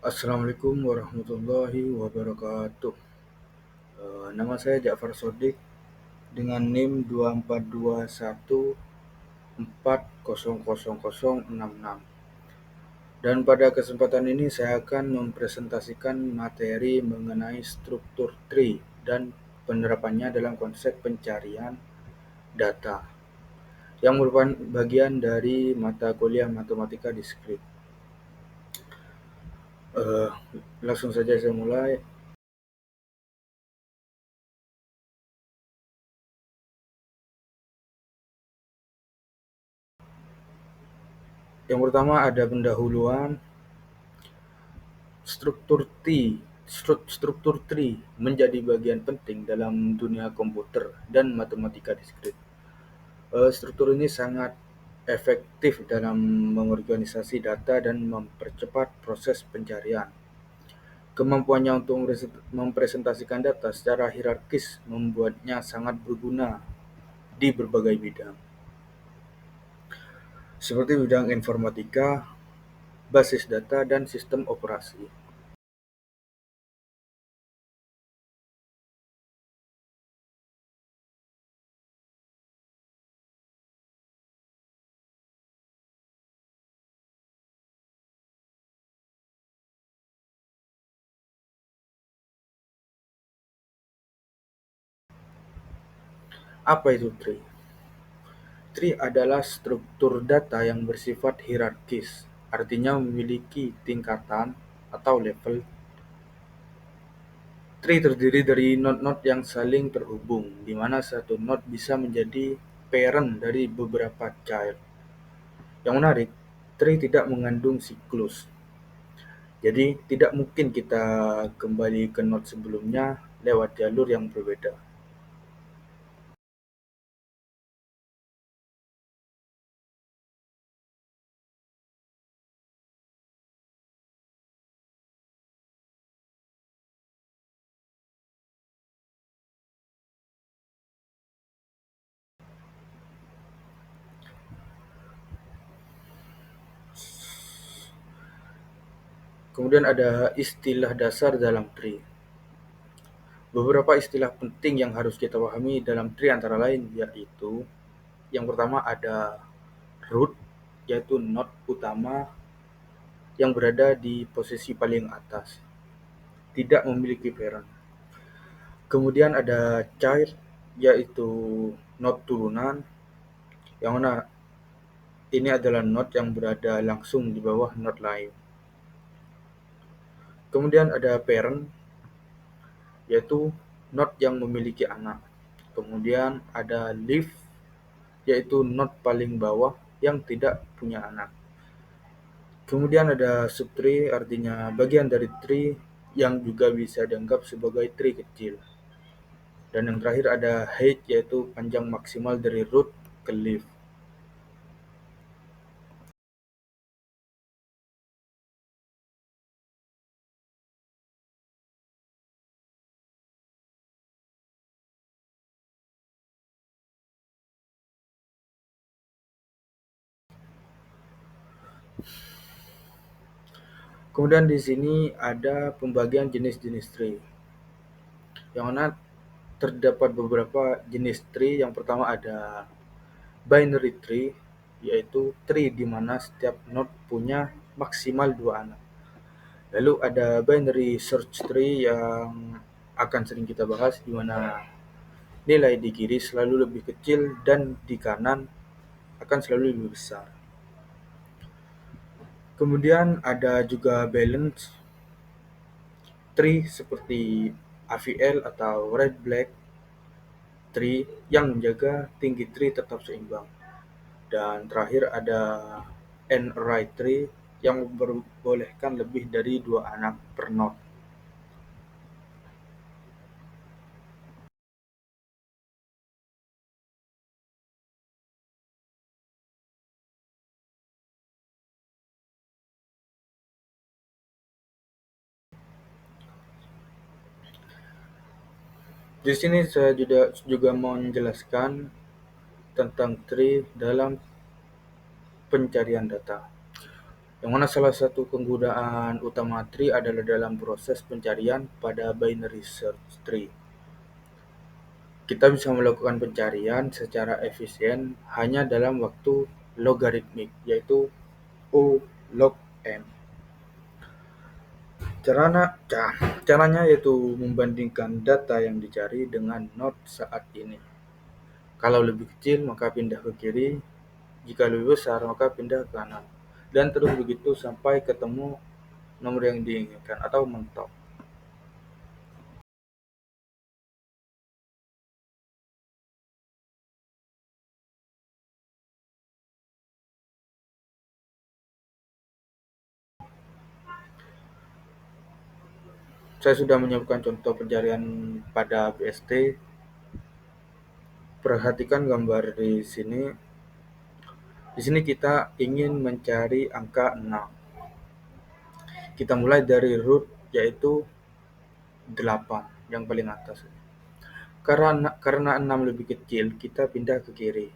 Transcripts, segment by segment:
Assalamualaikum warahmatullahi wabarakatuh. Nama saya Ja'far Shodiq dengan NIM 2421400066. Dan pada kesempatan ini saya akan mempresentasikan materi mengenai struktur tree dan penerapannya dalam konsep pencarian data yang merupakan bagian dari mata kuliah matematika diskrit. Eh, Langsung saja saya mulai. Yang pertama ada pendahuluan. Struktur tree menjadi bagian penting dalam dunia komputer dan matematika diskrit. Struktur ini sangat efektif dalam mengorganisasi data dan mempercepat proses pencarian. Kemampuannya untuk mempresentasikan data secara hierarkis membuatnya sangat berguna di berbagai bidang, seperti bidang informatika, basis data, dan sistem operasi. Apa itu tree? Tree adalah struktur data yang bersifat hierarkis, artinya memiliki tingkatan atau level. Tree terdiri dari node-node yang saling terhubung, di mana satu node bisa menjadi parent dari beberapa child. Yang menarik, tree tidak mengandung siklus. Jadi, tidak mungkin kita kembali ke node sebelumnya lewat jalur yang berbeda. Kemudian ada istilah dasar dalam tree. Beberapa istilah penting yang harus kita pahami dalam tree antara lain yaitu yang pertama ada root, yaitu node utama yang berada di posisi paling atas, tidak memiliki parent. Kemudian ada child, yaitu node turunan, yang mana ini adalah node yang berada langsung di bawah node lain. Kemudian ada parent, yaitu node yang memiliki anak. Kemudian ada leaf, yaitu node paling bawah yang tidak punya anak. Kemudian ada subtree, artinya bagian dari tree yang juga bisa dianggap sebagai tree kecil. Dan yang terakhir ada height, yaitu panjang maksimal dari root ke leaf. Kemudian di sini ada pembagian jenis-jenis tree, yang mana terdapat beberapa jenis tree. Yang pertama ada binary tree, yaitu tree di mana setiap node punya maksimal 2 anak. Lalu ada binary search tree yang akan sering kita bahas, di mana nilai di kiri selalu lebih kecil dan di kanan akan selalu lebih besar. Kemudian ada juga balance tree seperti AVL atau red black tree yang menjaga tinggi tree tetap seimbang. Dan terakhir ada n-right tree yang memperbolehkan lebih dari 2 anak per node. Di sini saya juga mau menjelaskan tentang tree dalam pencarian data. yang mana salah satu penggunaan utama tree adalah dalam proses pencarian pada binary search tree. Kita bisa melakukan pencarian secara efisien hanya dalam waktu logaritmik, yaitu O log n. Caranya yaitu membandingkan data yang dicari dengan node saat ini. Kalau lebih kecil maka pindah ke kiri, jika lebih besar maka pindah ke kanan. Dan terus begitu sampai ketemu nomor yang diinginkan atau mentok. Saya sudah menyiapkan contoh pencarian pada BST. Perhatikan gambar di sini. Di sini kita ingin mencari angka 6. Kita mulai dari root yaitu 8 yang paling atas. Karena 6 lebih kecil, kita pindah ke kiri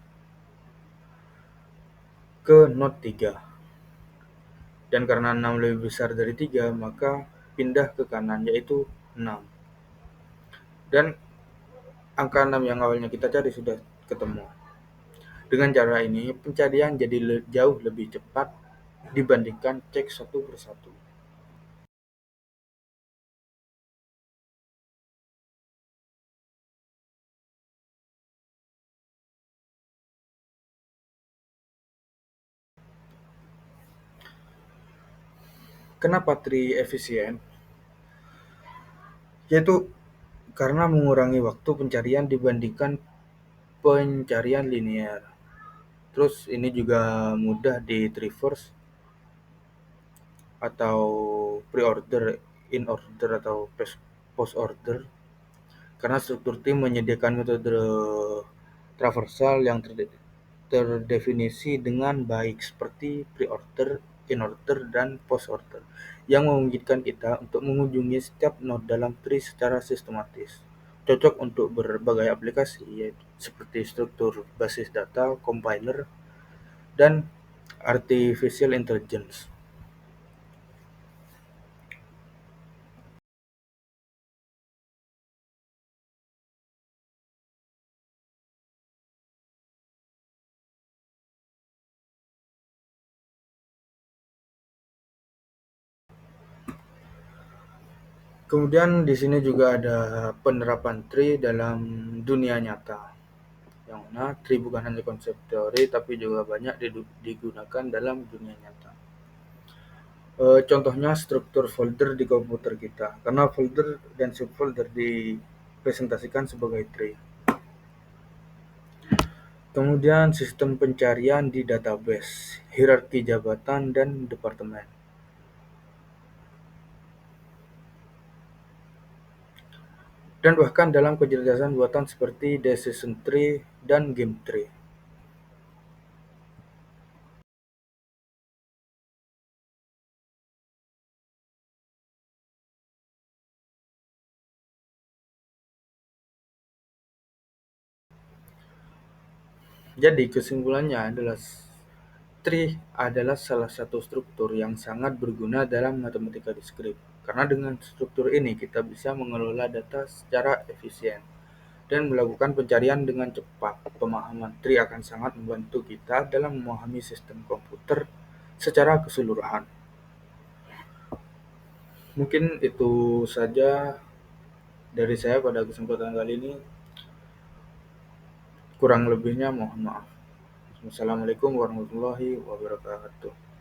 ke node 3. Dan karena 6 lebih besar dari 3, maka pindah ke kanan yaitu 6. Dan angka 6 yang awalnya kita cari sudah ketemu. Dengan cara ini, pencarian jadi jauh lebih cepat dibandingkan cek satu persatu. Kenapa tree efisien? Yaitu karena mengurangi waktu pencarian dibandingkan pencarian linear. Terus ini juga mudah di traverse atau pre-order, in order atau post order, karena struktur tim menyediakan metode traversal yang terdefinisi dengan baik seperti pre-order, in-order, dan post-order yang memungkinkan kita untuk mengunjungi setiap node dalam tree secara sistematis. Cocok untuk berbagai aplikasi yaitu seperti struktur basis data, compiler, dan artificial intelligence. Kemudian di sini juga ada penerapan tree dalam dunia nyata. Yang mana tree bukan hanya konsep teori tapi juga banyak digunakan dalam dunia nyata. Contohnya struktur folder di komputer kita, karena folder dan subfolder dipresentasikan sebagai tree. Kemudian sistem pencarian di database, hierarki jabatan dan departemen. Dan bahkan dalam kecerdasan buatan seperti decision tree dan game tree. Jadi kesimpulannya adalah tree adalah salah satu struktur yang sangat berguna dalam matematika diskrit. Karena dengan struktur ini kita bisa mengelola data secara efisien dan melakukan pencarian dengan cepat. Pemahaman tree akan sangat membantu kita dalam memahami sistem komputer secara keseluruhan. Mungkin itu saja dari saya pada kesempatan kali ini. Kurang lebihnya mohon maaf. Wassalamualaikum warahmatullahi wabarakatuh.